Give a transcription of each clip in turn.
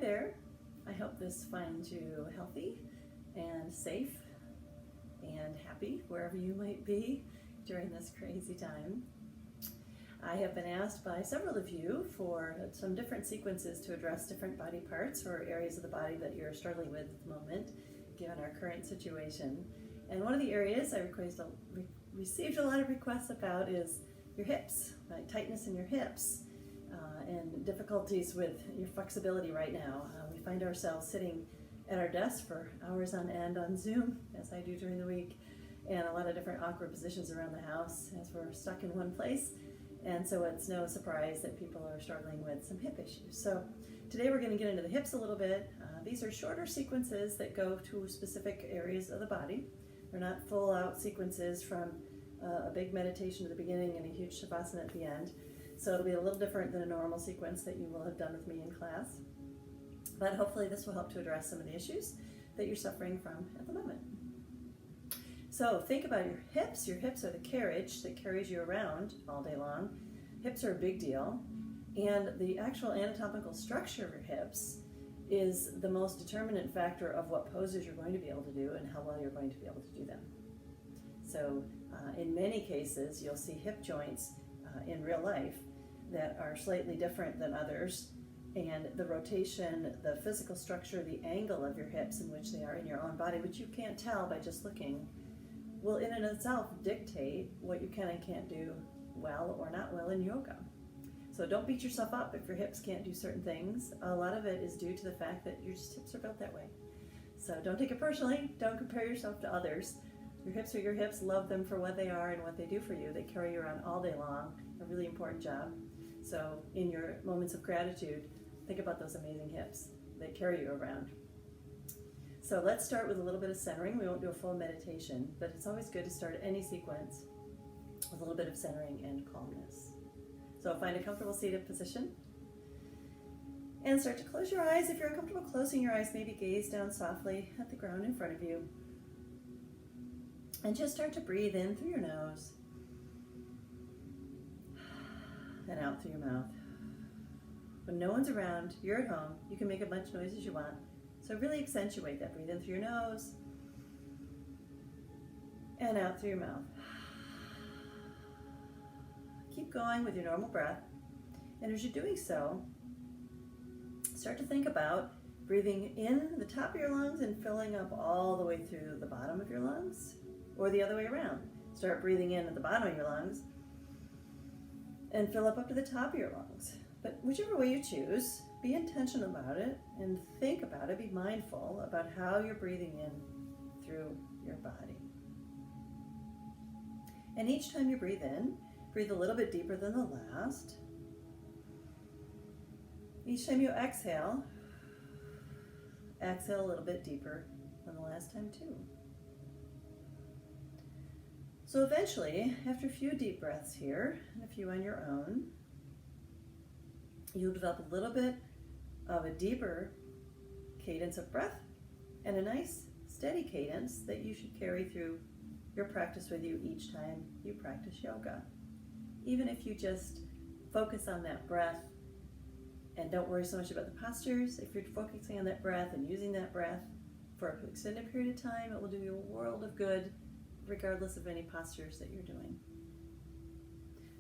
there. I hope this finds you healthy and safe and happy wherever you might be during this crazy time. I have been asked by several of you for some different sequences to address different body parts or areas of the body that you're struggling with at the moment, given our current situation. And one of the areas I received a lot of requests about is your hips, like tightness in your hips, and difficulties with your flexibility right now. We find ourselves sitting at our desk for hours on end on Zoom, as I do during the week, and a lot of different awkward positions around the house as we're stuck in one place. And so it's no surprise that people are struggling with some hip issues. So today we're going to get into the hips a little bit. These are shorter sequences that go to specific areas of the body. They're not full out sequences from a big meditation at the beginning and a huge shavasana at the end. So it'll be a little different than a normal sequence that you will have done with me in class. But hopefully this will help to address some of the issues that you're suffering from at the moment. So think about your hips. Your hips are the carriage that carries you around all day long. Hips are a big deal. And the actual anatomical structure of your hips is the most determinant factor of what poses you're going to be able to do and how well you're going to be able to do them. So in many cases, you'll see hip joints in real life that are slightly different than others. And the rotation, the physical structure, the angle of your hips in which they are in your own body, which you can't tell by just looking, will in and of itself dictate what you can and can't do well or not well in yoga. So don't beat yourself up if your hips can't do certain things. A lot of it is due to the fact that your hips are built that way. So don't take it personally. Don't compare yourself to others. Your hips are your hips. Love them for what they are and what they do for you. They carry you around all day long. A really important job. So in your moments of gratitude, think about those amazing hips that carry you around. So let's start with a little bit of centering. We won't do a full meditation, but it's always good to start any sequence with a little bit of centering and calmness. So find a comfortable seated position and start to close your eyes. If you're uncomfortable closing your eyes, maybe gaze down softly at the ground in front of you. And just start to breathe in through your nose and out through your mouth. When no one's around, you're at home, you can make as much noise as you want. So really accentuate that. Breathe in through your nose and out through your mouth. Keep going with your normal breath. And as you're doing so, start to think about breathing in the top of your lungs and filling up all the way through the bottom of your lungs, or the other way around. Start breathing in at the bottom of your lungs and fill up to the top of your lungs. But whichever way you choose, be intentional about it and think about it. Be mindful about how you're breathing in through your body. And each time you breathe in, breathe a little bit deeper than the last. Each time you exhale, exhale a little bit deeper than the last time too. So eventually, after a few deep breaths here, and a few on your own, you'll develop a little bit of a deeper cadence of breath and a nice steady cadence that you should carry through your practice with you each time you practice yoga. Even if you just focus on that breath and don't worry so much about the postures, if you're focusing on that breath and using that breath for an extended period of time, it will do you a world of good regardless of any postures that you're doing.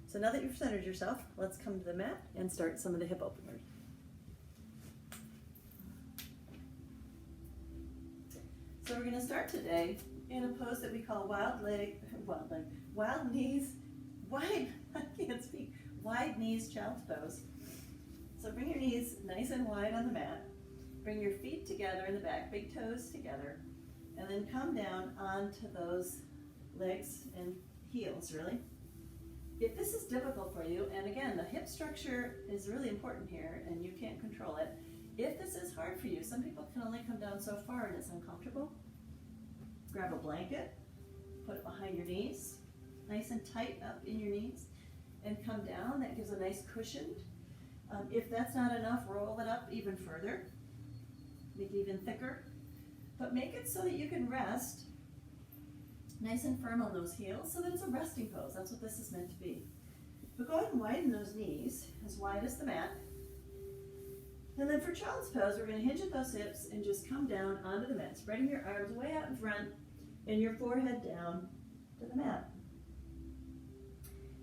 So now that you've centered yourself, let's come to the mat and start some of the hip openers. So we're going to start today in a pose that we call wild knees, wide knees, child's pose. So bring your knees nice and wide on the mat. Bring your feet together in the back, big toes together, and then come down onto those legs and heels, really. If this is difficult for you, and again, the hip structure is really important here, and you can't control it. If this is hard for you, some people can only come down so far and it's uncomfortable. Grab a blanket, put it behind your knees, nice and tight up in your knees, and come down. That gives a nice cushion. If that's not enough, roll it up even further, make it even thicker. But make it so that you can rest nice and firm on those heels so that it's a resting pose. That's what this is meant to be. But go ahead and widen those knees as wide as the mat. And then for child's pose, we're going to hinge at those hips and just come down onto the mat, spreading your arms way out in front and your forehead down to the mat.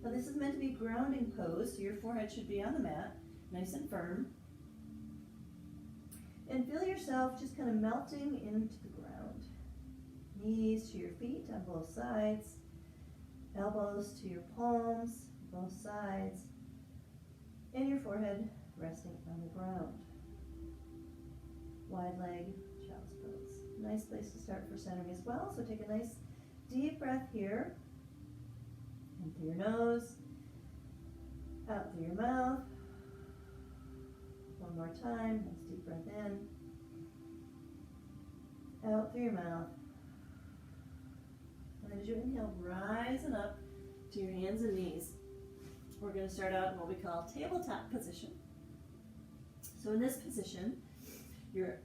Now this is meant to be grounding pose, so your forehead should be on the mat, nice and firm. And feel yourself just kind of melting into the ground. Knees to your feet on both sides, elbows to your palms, both sides, and your forehead resting on the ground. Wide leg, child's pose. Nice place to start for centering as well. So take a nice deep breath here. In through your nose, out through your mouth. One more time. Nice deep breath in. Out through your mouth. And then as you inhale, rising up to your hands and knees. We're going to start out in what we call tabletop position. So in this position, your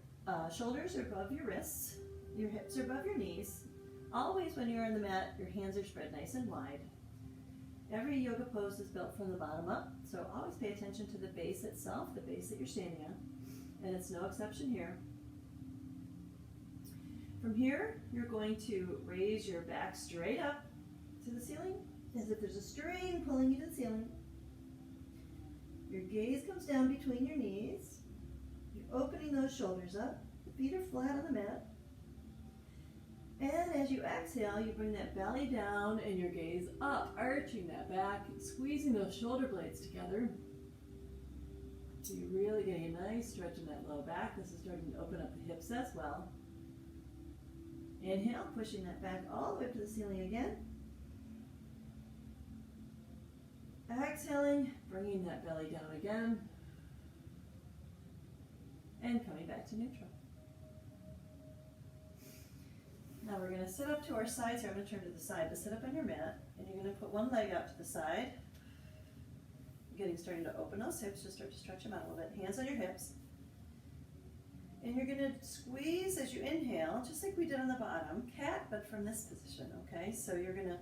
shoulders are above your wrists, your hips are above your knees. Always when you're on the mat, your hands are spread nice and wide. Every yoga pose is built from the bottom up, so always pay attention to the base itself, the base that you're standing on, and it's no exception here. From here, you're going to raise your back straight up to the ceiling, as if there's a string pulling you to the ceiling. Your gaze comes down between your knees. You're opening those shoulders up. The feet are flat on the mat. And as you exhale, you bring that belly down and your gaze up, arching that back and squeezing those shoulder blades together. So you're really getting a nice stretch in that low back. This is starting to open up the hips as well. Inhale, pushing that back all the way up to the ceiling again. Exhaling, bringing that belly down again. And coming back to neutral. Now we're going to sit up to our sides here. I'm going to turn to the side to sit up on your mat. And you're going to put one leg out to the side. Starting to open those hips. Just start to stretch them out a little bit. Hands on your hips. And you're going to squeeze as you inhale, just like we did on the bottom. Cat, but from this position, okay? So you're going to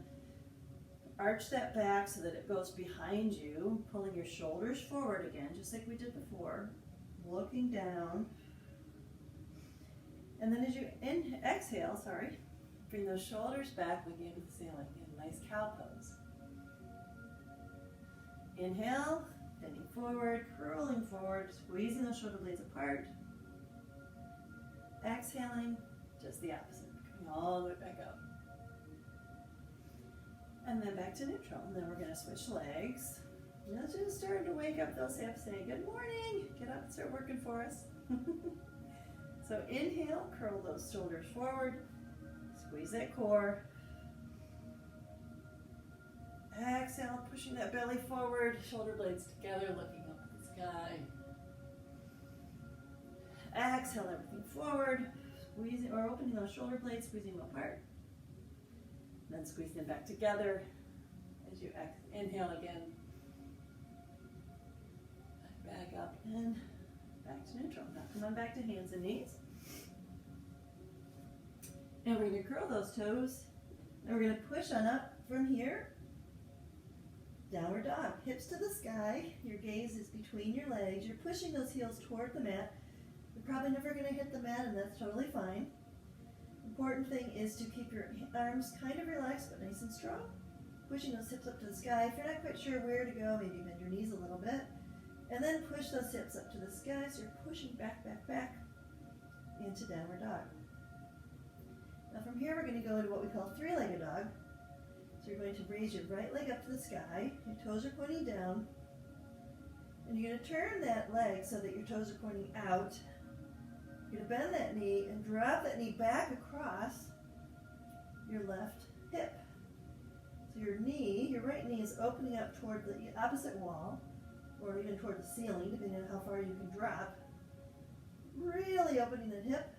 arch that back so that it goes behind you, pulling your shoulders forward again, just like we did before. Looking down. And then as you exhale, bring those shoulders back again to the ceiling in a nice cow pose. Inhale, bending forward, curling forward, squeezing those shoulder blades apart. Exhaling, just the opposite, coming all the way back up. And then back to neutral. And then we're going to switch legs. Now just starting to wake up those hips, saying good morning. Get up and start working for us. So inhale, curl those shoulders forward, squeeze that core. Exhale, pushing that belly forward, shoulder blades together, looking up at the sky. Exhale, everything forward, squeezing or opening those shoulder blades, squeezing them apart. Then squeeze them back together as you inhale again. Back up and back to neutral. Now come on back to hands and knees. And we're going to curl those toes. And we're going to push on up from here. Downward dog. Hips to the sky. Your gaze is between your legs. You're pushing those heels toward the mat. You're probably never going to hit the mat, and that's totally fine. Important thing is to keep your arms kind of relaxed but nice and strong. Pushing those hips up to the sky. If you're not quite sure where to go, maybe bend your knees a little bit. And then push those hips up to the sky, so you're pushing back into downward dog. Now from here we're going to go into what we call three-legged dog. So you're going to raise your right leg up to the sky, your toes are pointing down, and you're going to turn that leg so that your toes are pointing out. You're going to bend that knee and drop that knee back across your left hip. So your right knee is opening up toward the opposite wall, or even toward the ceiling, depending on how far you can drop. Really opening the hip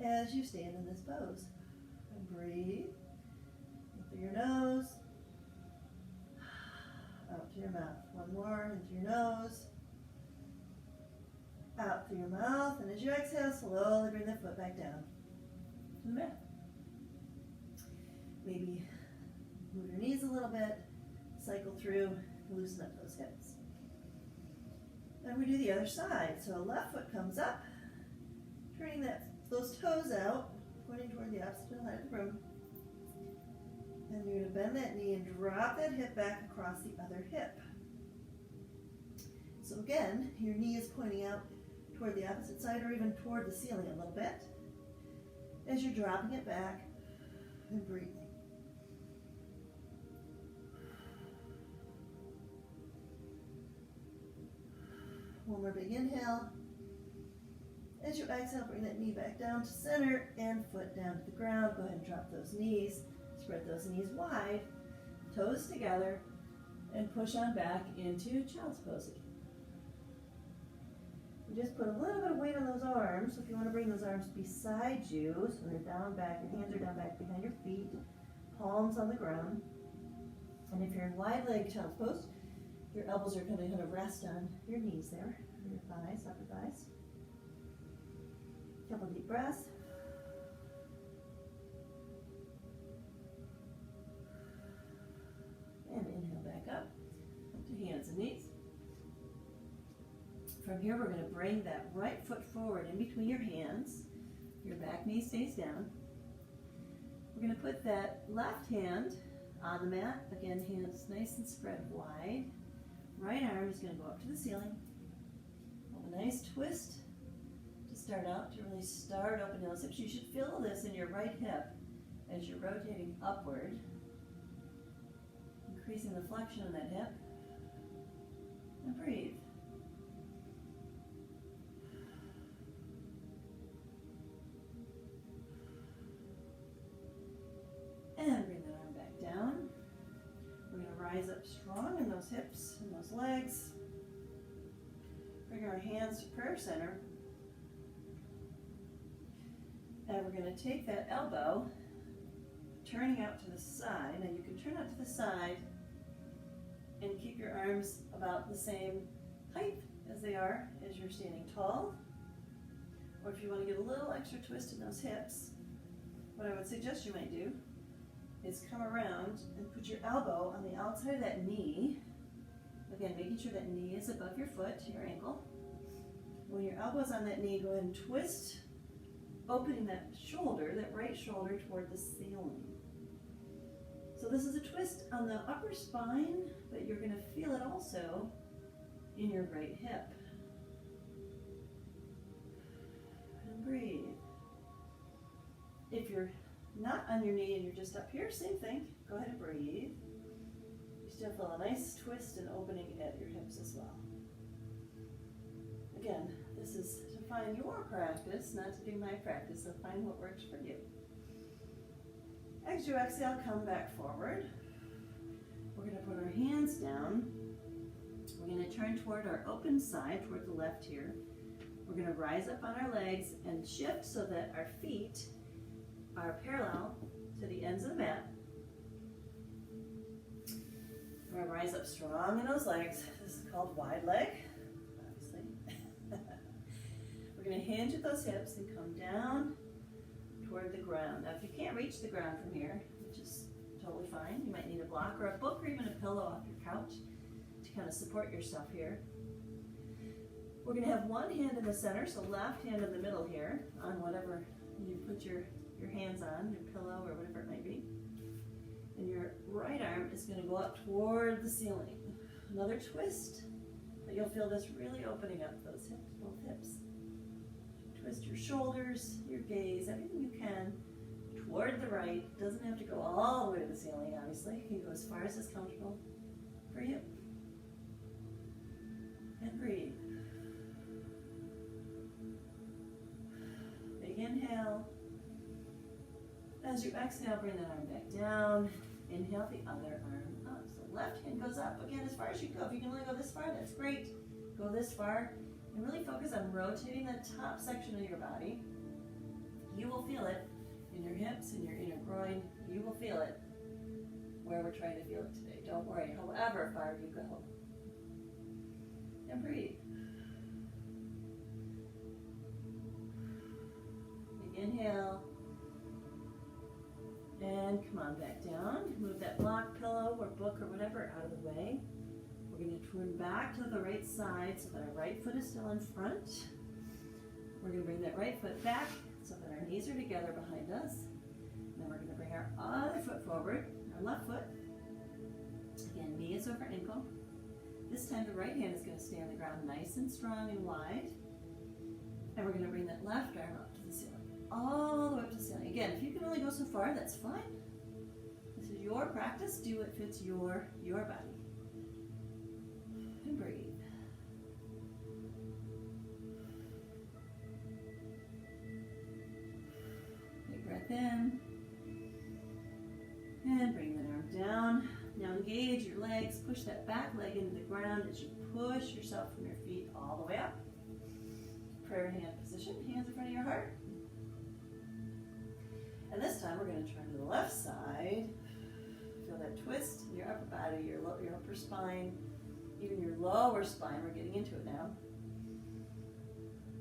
as you stand in this pose. And breathe. In through your nose. Out to your mouth. One more, in through your nose. Out through your mouth. And as you exhale, slowly bring the foot back down to the mat. Maybe move your knees a little bit. Cycle through. Loosen up those hips. And we do the other side. So left foot comes up, turning those toes out, pointing toward the opposite side of the room. And you're going to bend that knee and drop that hip back across the other hip. So again, your knee is pointing out toward the opposite side or even toward the ceiling a little bit as you're dropping it back and breathing. One more big inhale. As you exhale, bring that knee back down to center and foot down to the ground. Go ahead and drop those knees. Spread those knees wide, toes together, and push on back into child's pose again. We just put a little bit of weight on those arms. So if you want to bring those arms beside you, so they're down back, your hands are down back behind your feet, palms on the ground. And if you're in wide leg child's pose, your elbows are going to kind of rest on your knees there, your thighs, upper thighs. Couple deep breaths. And inhale back up to hands and knees. From here, we're going to bring that right foot forward in between your hands. Your back knee stays down. We're going to put that left hand on the mat. Again, hands nice and spread wide. Right arm is going to go up to the ceiling. Have a nice twist to start out, to really start opening those hips. You should feel this in your right hip as you're rotating upward, increasing the flexion of that hip. And breathe. And bring that arm back down. We're going to rise up strong in those hips and those legs. Bring our hands to prayer center. And we're going to take that elbow, turning out to the side. Now you can turn out to the side and keep your arms about the same height as they are as you're standing tall. Or if you want to get a little extra twist in those hips, what I would suggest you might do is come around and put your elbow on the outside of that knee. Again, making sure that knee is above your foot, your ankle. When your elbow's on that knee, go ahead and twist, opening that shoulder, that right shoulder toward the ceiling. So this is a twist on the upper spine, but you're going to feel it also in your right hip. And breathe. If you're not on your knee and you're just up here, same thing. Go ahead and breathe. You still feel a nice twist and opening at your hips as well. Again, this is to find your practice, not to do my practice, so find what works for you. As you exhale, come back forward. We're going to put our hands down. We're going to turn toward our open side, toward the left here. We're going to rise up on our legs and shift so that our feet are parallel to the ends of the mat. We're going to rise up strong in those legs. This is called wide leg, obviously. We're going to hinge at those hips and come down toward the ground. Now, if you can't reach the ground from here, which is totally fine, you might need a block or a book or even a pillow off your couch to kind of support yourself here. We're going to have one hand in the center, so left hand in the middle here on whatever you put your hands on, your pillow or whatever it might be. And your right arm is going to go up toward the ceiling. Another twist, but you'll feel this really opening up those hips, both hips. Twist your shoulders, your gaze, everything you can toward the right. Doesn't have to go all the way to the ceiling, obviously. You can go as far as is comfortable for you. And breathe. Big inhale. As you exhale, bring that arm back down. Inhale the other arm up. So left hand goes up. Again, as far as you go. If you can only go this far, that's great. Go this far. And really focus on rotating that top section of your body. You will feel it in your hips, in your inner groin. You will feel it where we're trying to feel it today. Don't worry, however far you go. And breathe. Big inhale. And come on back down. Move that block, pillow, or book or whatever out of the way. We're going to turn back to the right side so that our right foot is still in front. We're going to bring that right foot back so that our knees are together behind us. And then we're going to bring our other foot forward, our left foot. Again, knee is over ankle. This time the right hand is going to stay on the ground nice and strong and wide. And we're going to bring that left arm up to the ceiling. All the way up to the ceiling. Again, if you can only go so far, that's fine. This is your practice. Do what fits your body. And breathe. Big breath in. And bring that arm down. Now engage your legs. Push that back leg into the ground as you push yourself from your feet all the way up. Prayer hand position. Hands in front of your heart. And this time we're going to turn to the left side. Feel that twist in your upper body, your upper spine, even your lower spine. We're getting into it now.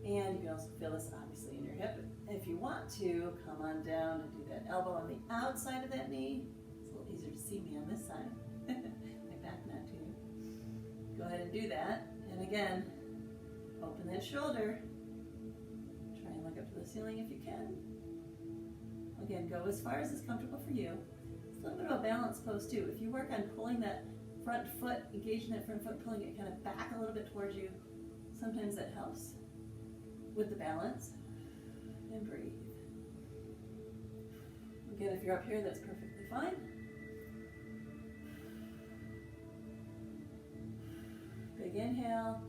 And you can also feel this obviously in your hip. If you want to, come on down and do that elbow on the outside of that knee. It's a little easier to see me on this side. My back not too. Go ahead and do that. And again, open that shoulder. Try and look up to the ceiling if you can. Again, go as far as is comfortable for you. It's a little bit of a balance pose too. If you work on pulling that front foot, engaging that front foot, pulling it kind of back a little bit towards you, sometimes that helps with the balance. And breathe. Again, if you're up here, that's perfectly fine. Big inhale.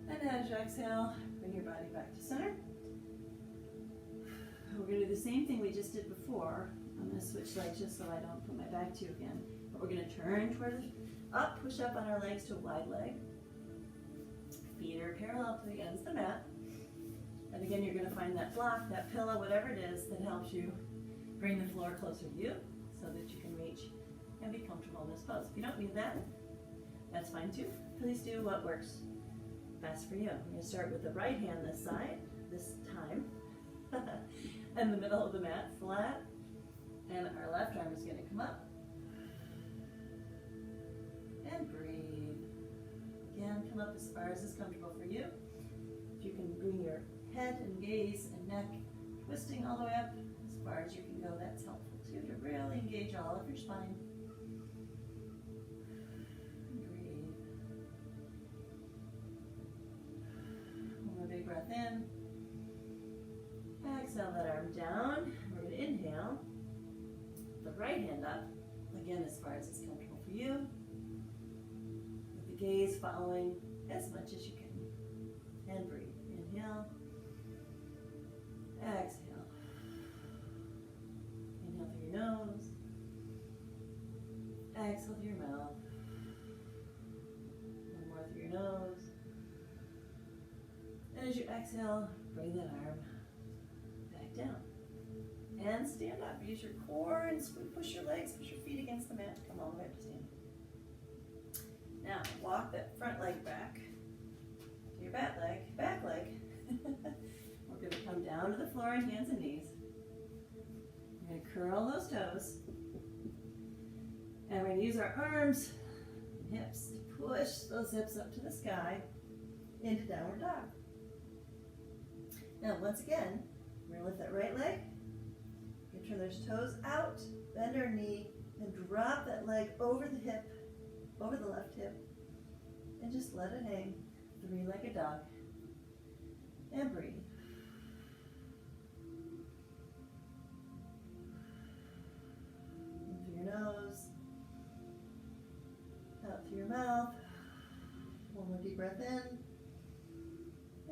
And as you exhale, bring your body back to center. We're going to do the same thing we just did before. I'm going to switch legs just so I don't put my back to you again. But we're going to turn toward up, push up on our legs to a wide leg. Feet are parallel to the ends of the mat. And again, you're going to find that block, that pillow, whatever it is that helps you bring the floor closer to you so that you can reach and be comfortable in this pose. If you don't need that, that's fine too. Please do what works best for you. I'm going to start with the right hand this side, this time. In the middle of the mat, flat, and our left arm is going to come up. And breathe. Again, come up as far as is comfortable for you. If you can bring your head and gaze and neck twisting all the way up as far as you can go, that's helpful too, to really engage all of your spine. Breathe. One more big breath in. Exhale that arm down. We're going to inhale. The right hand up. Again, as far as it's comfortable for you. With the gaze following as much as you can. And breathe. Inhale. Exhale. Inhale through your nose. Exhale through your mouth. One more through your nose. And as you exhale, bring that arm down and stand up. Use your core and push your legs, push your feet against the mat. Come all the way up to stand. Now walk that front leg back to your back leg. We're going to come down to the floor on hands and knees. We're going to curl those toes. And we're going to use our arms and hips to push those hips up to the sky into downward dog. Now once again, we're going to lift that right leg. You can turn those toes out, bend our knee, and drop that leg over the hip, over the left hip, and just let it hang. Three-legged dog. And breathe. In through your nose, out through your mouth. One more deep breath in.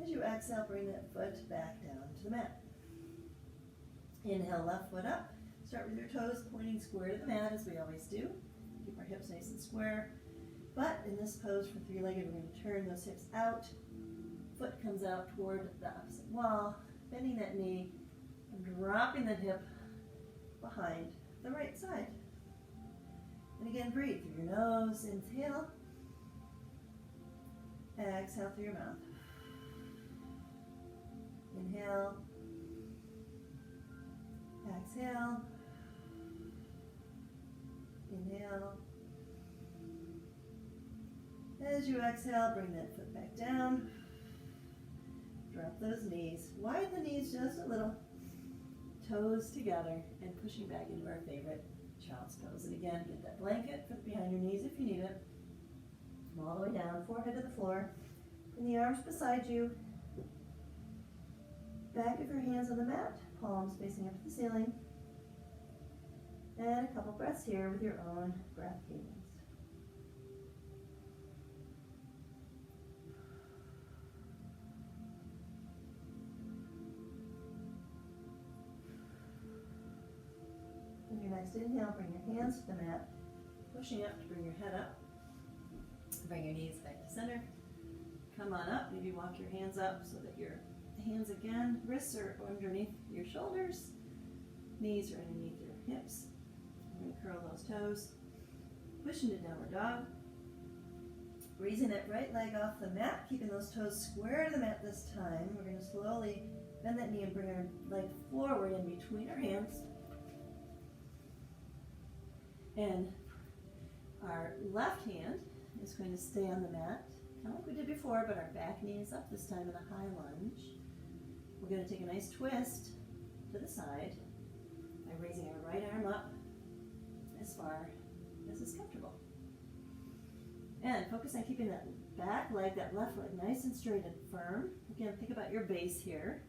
As you exhale, bring that foot back down to the mat. Inhale, left foot up. Start with your toes pointing square to the mat as we always do. Keep our hips nice and square. But in this pose for three-legged, we're going to turn those hips out. Foot comes out toward the opposite wall, bending that knee and dropping that hip behind the right side. And again, breathe through your nose. Inhale. Exhale through your mouth. Inhale. Exhale. Inhale. as you exhale, bring that foot back down. Drop those knees. Widen the knees just a little. Toes together and pushing back into our favorite child's pose. And again, get that blanket, put it behind your knees if you need it. Come all the way down, forehead to the floor. Bring the arms beside you. Back of your hands on the mat, palms facing up to the ceiling. And a couple breaths here with your own breath cadence. With your next inhale, bring your hands to the mat, pushing up to bring your head up. Bring your knees back to center. Come on up, maybe walk your hands up so that your hands again, wrists are underneath your shoulders, knees are underneath your hips. We're going to curl those toes, push into downward dog. Raising that right leg off the mat, keeping those toes square to the mat this time. We're going to slowly bend that knee and bring our leg forward in between our hands. And our left hand is going to stay on the mat, kind of like we did before, but our back knee is up this time in a high lunge. We're going to take a nice twist to the side by raising our right arm up as far as is comfortable. And focus on keeping that back leg, that left leg, nice and straight and firm. Again, think about your base here.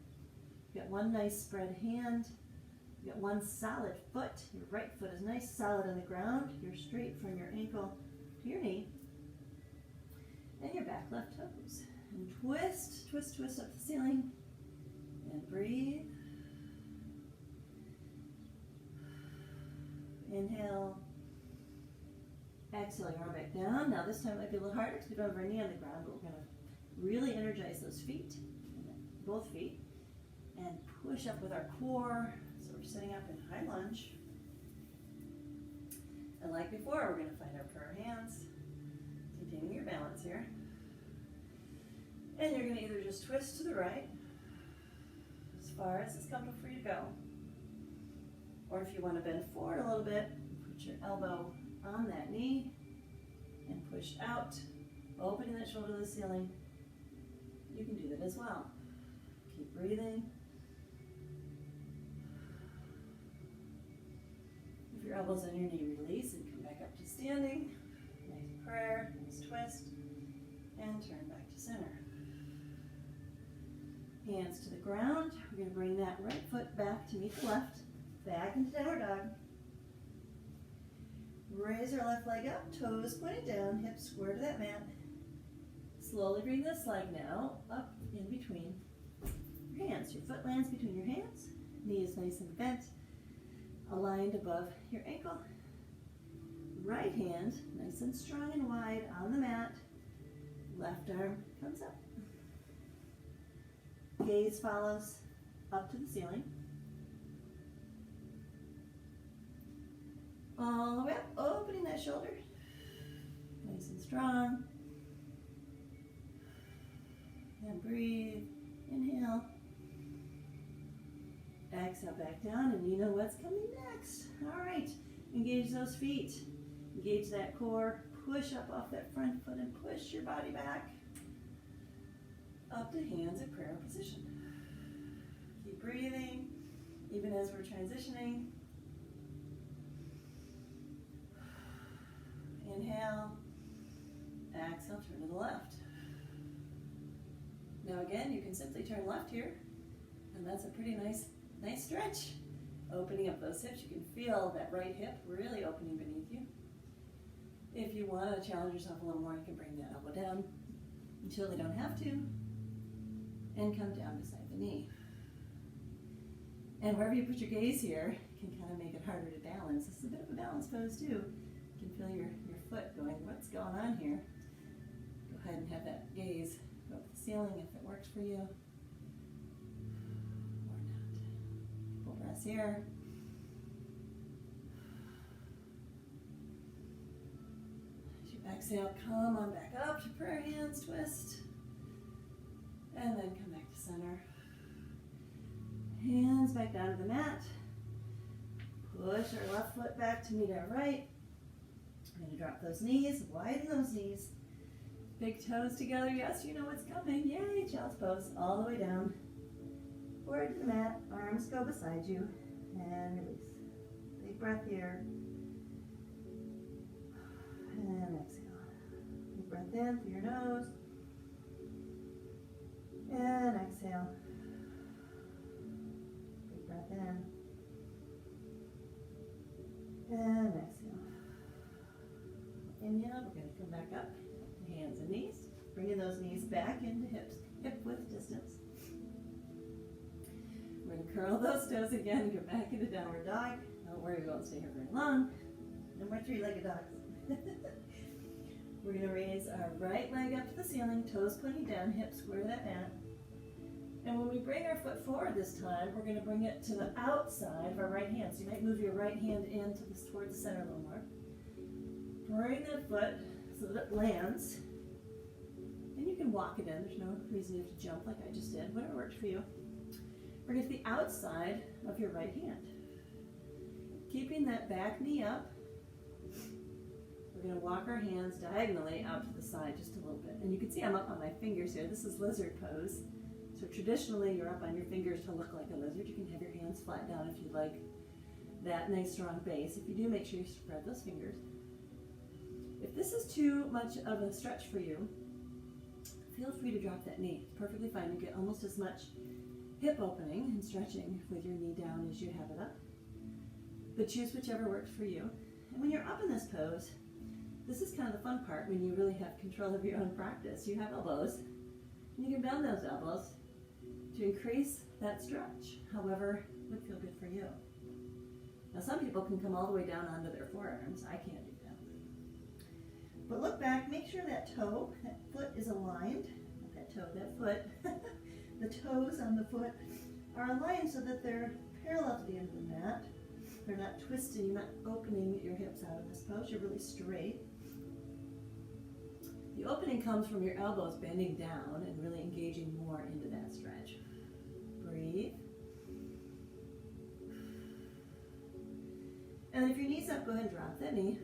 You've got one nice spread hand. You've got one solid foot. Your right foot is nice, solid on the ground. You're straight from your ankle to your knee. And your back left toes. And twist, twist, twist up the ceiling. And breathe. Inhale. Exhale, your arm back down. Now this time it might be a little harder because we don't have our knee on the ground, but we're going to really energize those feet, both feet, and push up with our core. So we're sitting up in high lunge. And like before, we're going to find our prayer hands, maintaining your balance here. And you're going to either just twist to the right, as far as it's comfortable for you to go. Or if you want to bend forward a little bit, put your elbow on that knee and push out, opening that shoulder to the ceiling. You can do that as well. Keep breathing. If your elbow's on your knee, release and come back up to standing. Nice prayer, nice twist, and turn back to center. Hands to the ground. We're going to bring that right foot back to meet the left. Back into downward dog. Raise our left leg up, toes pointed down, hips square to that mat. Slowly bring this leg now up in between your hands. Your foot lands between your hands. Knee is nice and bent, aligned above your ankle. Right hand, nice and strong and wide on the mat. Left arm comes up. Gaze follows up to the ceiling. All the way up, opening that shoulder. Nice and strong. And breathe. Inhale. Exhale back down, and you know what's coming next. All right, engage those feet. Engage that core. Push up off that front foot and push your body back. Up to hands at prayer position. Keep breathing, even as we're transitioning. Inhale, exhale, turn to the left. Now again, you can simply turn left here, and that's a pretty nice stretch. Opening up those hips, you can feel that right hip really opening beneath you. If you want to challenge yourself a little more, you can bring that elbow down until you don't have to, and come down beside the knee. And wherever you put your gaze here, you can kind of make it harder to balance. This is a bit of a balance pose too. You can feel your foot going, what's going on here? Go ahead and have that gaze go up the ceiling if it works for you. Or not. Full breaths here. As you exhale, come on back up to prayer hands, twist. And then come back to center. Hands back down to the mat. Push our left foot back to meet our right. We're going to drop those knees, widen those knees. Big toes together, yes, you know what's coming. Yay, child's pose, all the way down. Forward to the mat, arms go beside you, and release. Big breath here. And exhale. Big breath in through your nose. And exhale. Big breath in. And exhale. Inhale, we're going to come back up. Hands and knees. Bringing those knees back into hips, hip width distance. We're going to curl those toes again, go back into downward dog. Don't worry, we won't stay here very long. No more three-legged dogs. We're going to raise our right leg up to the ceiling, toes pointing down, hips square to that mat. And when we bring our foot forward this time, we're going to bring it to the outside of our right hand. So you might move your right hand toward the center a little more. Bring that foot so that it lands. And you can walk it in. There's no reason you have to jump like I just did. Whatever works for you. Bring it to the outside of your right hand. Keeping that back knee up. We're going to walk our hands diagonally out to the side just a little bit. And you can see I'm up on my fingers here. This is lizard pose. So traditionally you're up on your fingers to look like a lizard. You can have your hands flat down if you like that nice strong base. If you do, make sure you spread those fingers. If this is too much of a stretch for you, feel free to drop that knee. It's perfectly fine. You get almost as much hip opening and stretching with your knee down as you have it up. But choose whichever works for you. And when you're up in this pose, this is kind of the fun part when you really have control of your own practice. You have elbows, and you can bend those elbows to increase that stretch, however would feel good for you. Now some people can come all the way down onto their forearms. I can't do that. But look back, make sure that toe, that foot is aligned. Not that toe, that foot. The toes on the foot are aligned so that they're parallel to the end of the mat. They're not twisting, you're not opening your hips out of this pose, you're really straight. The opening comes from your elbows bending down and really engaging more into that stretch. Breathe. And if your knee's up, go ahead and drop that knee.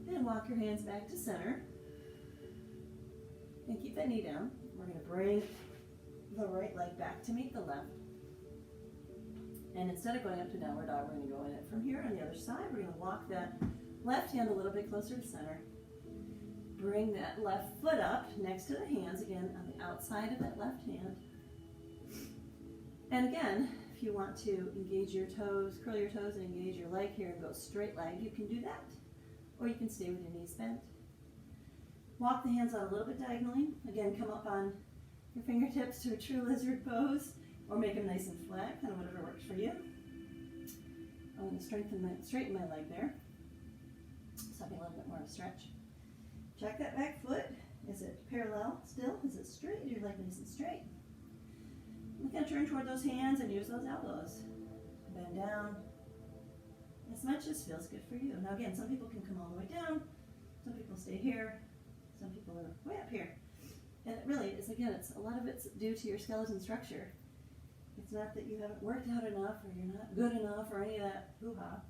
And walk your hands back to center. And keep that knee down. We're going to bring the right leg back to meet the left. And instead of going up to downward dog, we're going to go in it from here on the other side. We're going to walk that left hand a little bit closer to center. Bring that left foot up next to the hands, again on the outside of that left hand. And again, if you want to engage your toes, curl your toes and engage your leg here and go straight leg, you can do that. Or you can stay with your knees bent. Walk the hands out a little bit diagonally. Again, come up on your fingertips to a true lizard pose, or make them nice and flat, kind of whatever works for you. I'm going to straighten my leg there. Something a little bit more of a stretch. Check that back foot. Is it parallel still? Is it straight? Is your leg nice and straight? We're going to turn toward those hands and use those elbows. Bend down as much as feels good for you. Now again, some people can come all the way down. Some people stay here. Some people are way up here. And it really is, again, a lot of it's due to your skeleton structure. It's not that you haven't worked out enough or you're not good enough or any of that hoo-ha.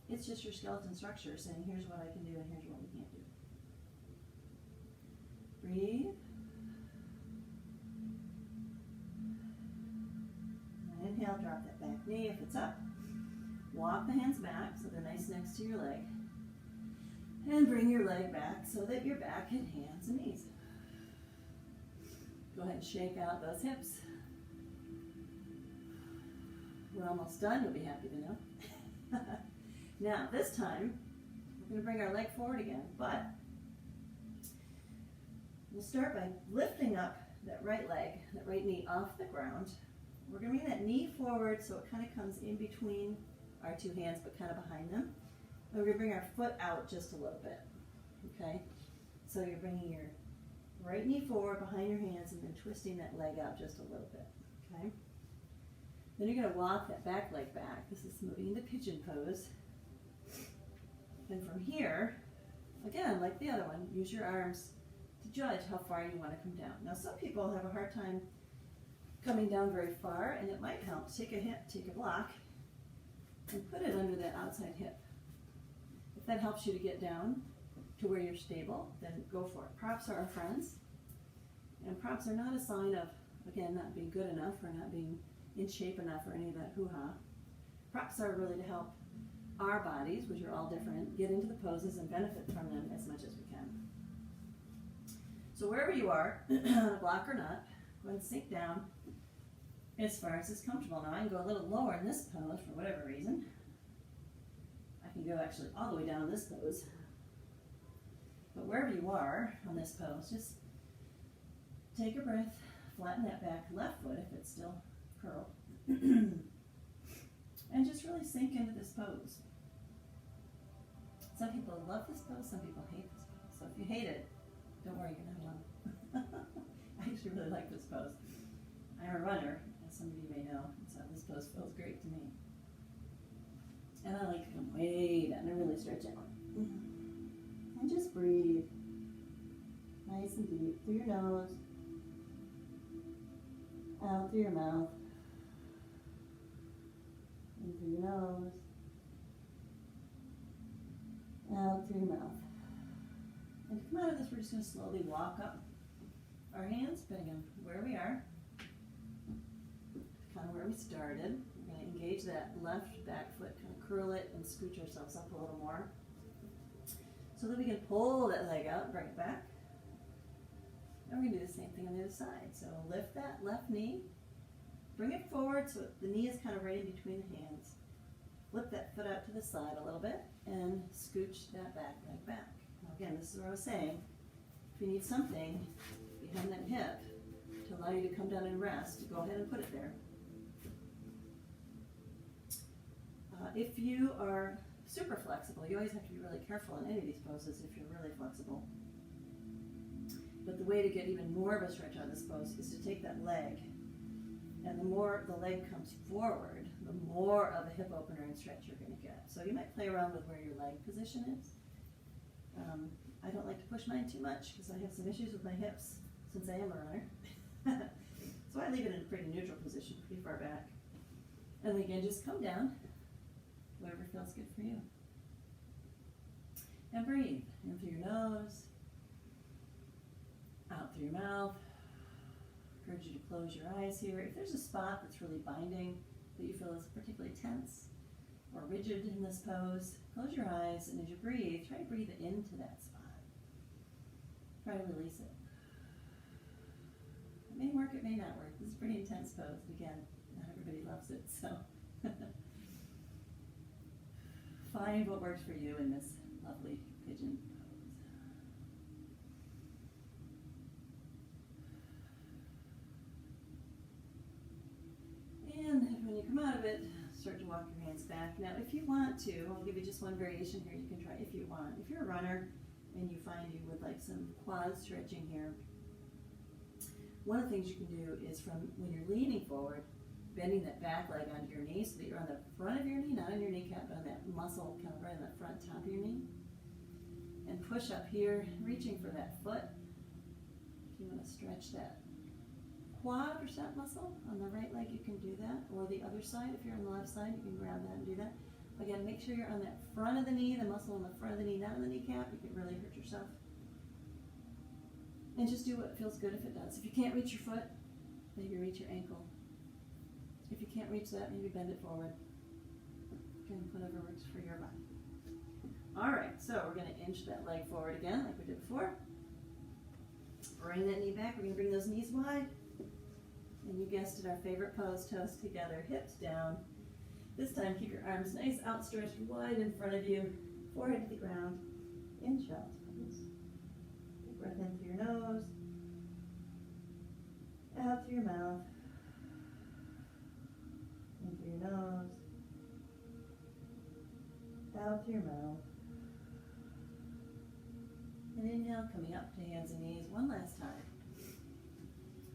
It's just your skeleton structure saying, here's what I can do and here's what we can't do. Breathe. And inhale, drop that back knee if it's up. Walk the hands back so they're nice next to your leg. And bring your leg back so that you're back in hands and knees. Go ahead and shake out those hips. We're almost done, you'll be happy to know. Now, this time, we're going to bring our leg forward again, but we'll start by lifting up that right leg, that right knee off the ground. We're going to bring that knee forward so it kind of comes in between our two hands, but kind of behind them. And we're going to bring our foot out just a little bit, okay? So you're bringing your right knee forward behind your hands and then twisting that leg out just a little bit, okay? Then you're going to walk that back leg back. This is moving into pigeon pose. And from here, again, like the other one, use your arms to judge how far you want to come down. Now, some people have a hard time coming down very far, and it might help to take a hip, take a block, and put it under that outside hip. If that helps you to get down, to where you're stable, then go for it. Props are our friends. And props are not a sign of, again, not being good enough or not being in shape enough or any of that hoo-ha. Props are really to help our bodies, which are all different, get into the poses and benefit from them as much as we can. So wherever you are, on a block or not, go ahead and sink down as far as is comfortable. Now I can go a little lower in this pose for whatever reason. I can go actually all the way down in this pose. But wherever you are on this pose, just take a breath, flatten that back left foot if it's still curled, and just really sink into this pose. Some people love this pose, some people hate this pose. So if you hate it, don't worry, you're not alone. I actually really like this pose. I'm a runner, as some of you may know, so this pose feels great to me. And I like to come way down and really stretch out. And just breathe. Nice and deep through your nose, out through your mouth, in through your nose, out through your mouth. And to come out of this, we're just going to slowly walk up our hands, depending on where we are, kind of where we started. We're going to engage that left back foot, kind of curl it and scooch ourselves up a little more, so that we can pull that leg out and bring it back. And we're going to do the same thing on the other side. So lift that left knee, bring it forward so the knee is kind of right in between the hands. Flip that foot out to the side a little bit and scooch that back leg back. Now again, this is what I was saying. If you need something behind that hip to allow you to come down and rest, go ahead and put it there. If you are super flexible, you always have to be really careful in any of these poses if you're really flexible. But the way to get even more of a stretch out of this pose is to take that leg, and the more the leg comes forward, the more of a hip opener and stretch you're going to get. So you might play around with where your leg position is. I don't like to push mine too much because I have some issues with my hips since I am a runner. So I leave it in a pretty neutral position, pretty far back. And again, just come down, whatever feels good for you. And breathe in through your nose, out through your mouth. I encourage you to close your eyes here. If there's a spot that's really binding that you feel is particularly tense or rigid in this pose, close your eyes, and as you breathe, try to breathe into that spot. Try to release it. It may work, it may not work. This is a pretty intense pose. Again, not everybody loves it, so find what works for you in this lovely pigeon pose. And when you come out of it, start to walk your hands back. Now, if you want to, I'll give you just one variation here you can try if you want. If you're a runner and you find you would like some quad stretching here, one of the things you can do is from when you're leaning forward, bending that back leg onto your knee so that you're on the front of your knee, not on your kneecap, but on that muscle kind of right on the front top of your knee. And push up here, reaching for that foot. If you want to stretch that quadricep muscle on the right leg, you can do that. Or the other side, if you're on the left side, you can grab that and do that. Again, make sure you're on that front of the knee, the muscle on the front of the knee, not on the kneecap. You can really hurt yourself. And just do what feels good if it does. If you can't reach your foot, maybe reach your ankle. If you can't reach that, maybe bend it forward. Again, whatever works for your body. All right, so we're going to inch that leg forward again like we did before. Bring that knee back. We're going to bring those knees wide. And you guessed it, our favorite pose, toes together, hips down. This time, keep your arms nice, outstretched, wide in front of you, forehead to the ground, in child's pose. Take breath in through your nose, out through your mouth, in through your nose, out through your mouth. And inhale, coming up to hands and knees one last time.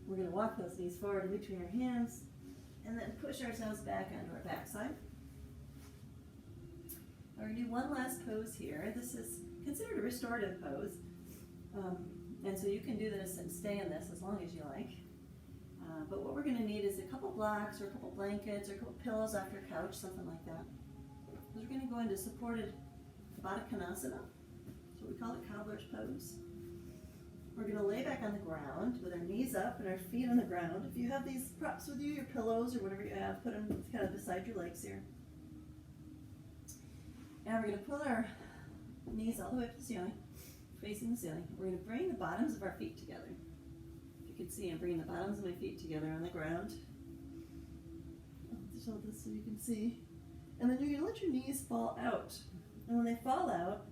We're going to walk those knees forward in between our hands and then push ourselves back onto our backside. We're going to do one last pose here. This is considered a restorative pose. And so you can do this and stay in this as long as you like. But what we're going to need is a couple blocks or a couple blankets or a couple pillows off your couch, something like that. We're going to go into supported Baddha Konasana. So what we call the cobbler's pose. We're going to lay back on the ground with our knees up and our feet on the ground. If you have these props with you, your pillows or whatever you have, put them kind of beside your legs here. And we're going to pull our knees all the way up to the ceiling, facing the ceiling. We're going to bring the bottoms of our feet together. If you can see, I'm bringing the bottoms of my feet together on the ground. I'll show this so you can see. And then you're going to let your knees fall out. And when they fall out,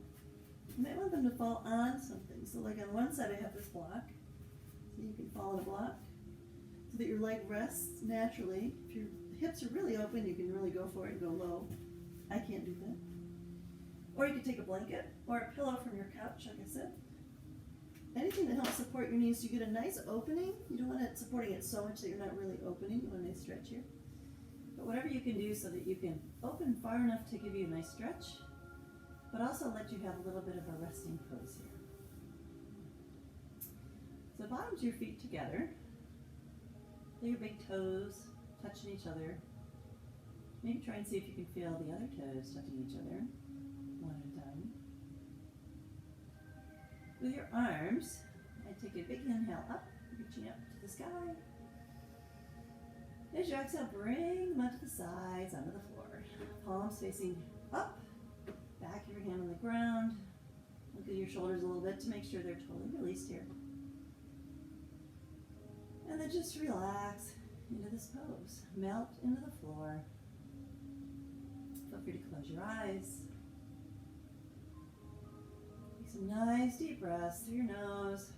you might want them to fall on something. So like on one side I have this block, so you can fall on a block, so that your leg rests naturally. If your hips are really open, you can really go for it and go low. I can't do that. Or you could take a blanket or a pillow from your couch, like I said. Anything that helps support your knees. You get a nice opening. You don't want it supporting it so much that you're not really opening. You want a nice stretch here. But whatever you can do so that you can open far enough to give you a nice stretch, but also let you have a little bit of a resting pose here. So bottoms of your feet together. Feel your big toes touching each other. Maybe try and see if you can feel the other toes touching each other, one at a time. With your arms, I take a big inhale up, reaching up to the sky. As you exhale, bring them up to the sides, onto the floor. Palms facing up. Back of your hand on the ground. Look at your shoulders a little bit to make sure they're totally released here. And then just relax into this pose. Melt into the floor. Feel free to close your eyes. Take some nice deep breaths through your nose,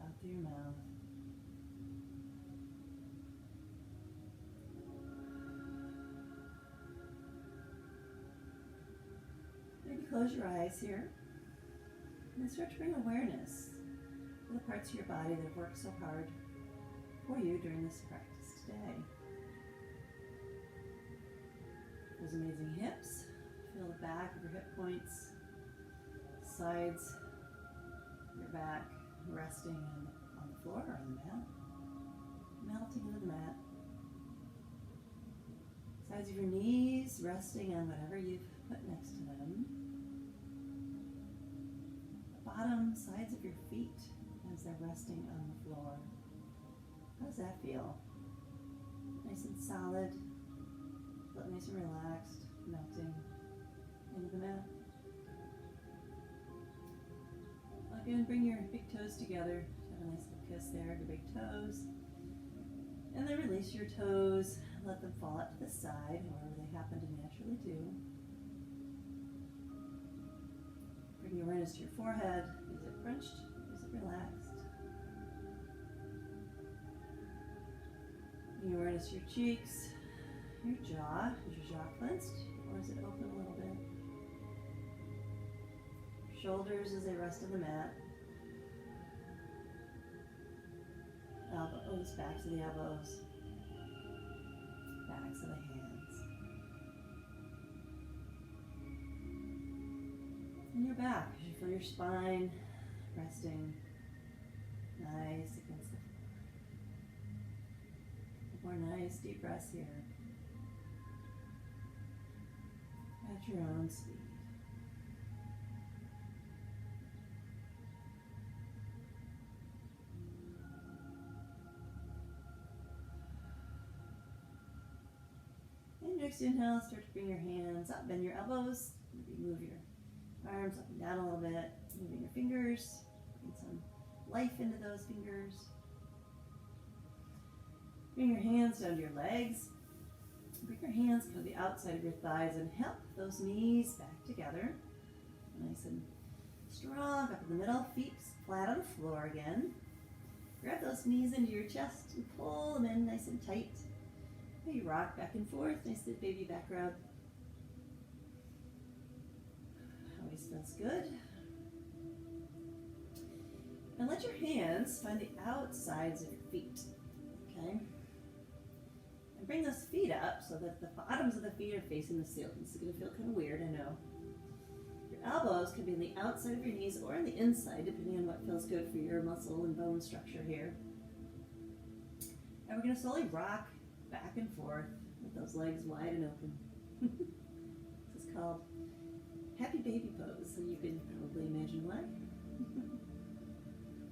out through your mouth. Close your eyes here and start to bring awareness to the parts of your body that have worked so hard for you during this practice today. Those amazing hips. Feel the back of your hip points, sides, your back resting on the floor or on the mat, melting into the mat. Sides of your knees resting on whatever you've put next to them. Bottom sides of your feet as they're resting on the floor. How does that feel? Nice and solid, feel nice and relaxed, melting into the mat. Again, bring your big toes together. Have a nice little kiss there, your big toes. And then release your toes, let them fall out to the side, wherever they happen to naturally do. Bring your awareness to your forehead. Is it crunched? Is it relaxed? Bring your awareness to your cheeks, your jaw. Is your jaw clenched or is it open a little bit? Shoulders as they rest on the mat. Elbows, backs of the elbows, backs of the hands. And your back, as you feel your spine resting nice against the floor. More nice deep breaths here. At your own speed. And next inhale, start to bring your hands up, bend your elbows, maybe move your arms up and down a little bit, moving your fingers, bring some life into those fingers. Bring your hands down to your legs. Bring your hands to the outside of your thighs and help those knees back together. Nice and strong up in the middle, feet flat on the floor again. Grab those knees into your chest and pull them in nice and tight. Maybe rock back and forth, nice baby back rub. Always feels good. And let your hands find the outsides of your feet, okay? And bring those feet up so that the bottoms of the feet are facing the ceiling. This is gonna feel kind of weird, I know. Your elbows can be on the outside of your knees or on the inside, depending on what feels good for your muscle and bone structure here. And we're gonna slowly rock back and forth with those legs wide and open. This is called happy baby pose, and you can probably imagine why.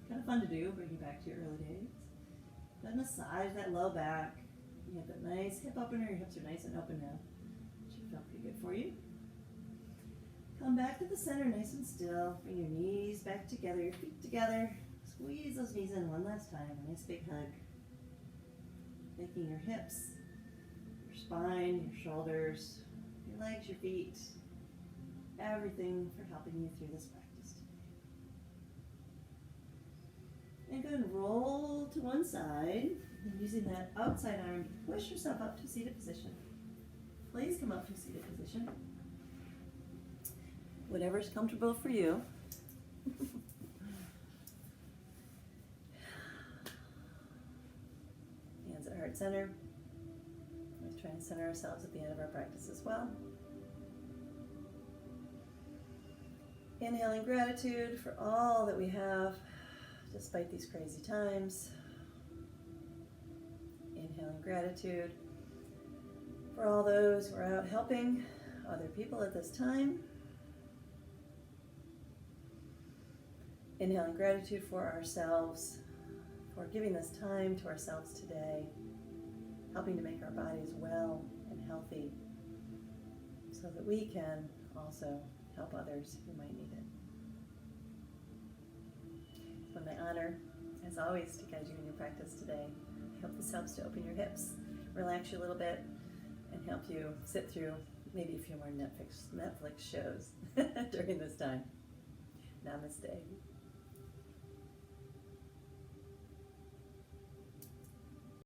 Kind of fun to do, bring you back to your early days. Then massage that low back. You have that nice hip opener, your hips are nice and open now. Should feel pretty good for you. Come back to the center nice and still. Bring your knees back together, your feet together. Squeeze those knees in one last time. A nice big hug. Making your hips, your spine, your shoulders, your legs, your feet, everything for helping you through this practice today. And go and roll to one side, and using that outside arm to push yourself up to seated position. Please come up to seated position. Whatever's comfortable for you. Hands at heart center. Let's try and center ourselves at the end of our practice as well. Inhaling gratitude for all that we have despite these crazy times. Inhaling gratitude for all those who are out helping other people at this time. Inhaling gratitude for ourselves, for giving this time to ourselves today, helping to make our bodies well and healthy so that we can also help others who might need it. It's been my honor, as always, to guide you in your practice today. I hope this helps to open your hips, relax you a little bit, and help you sit through maybe a few more Netflix shows during this time. Namaste.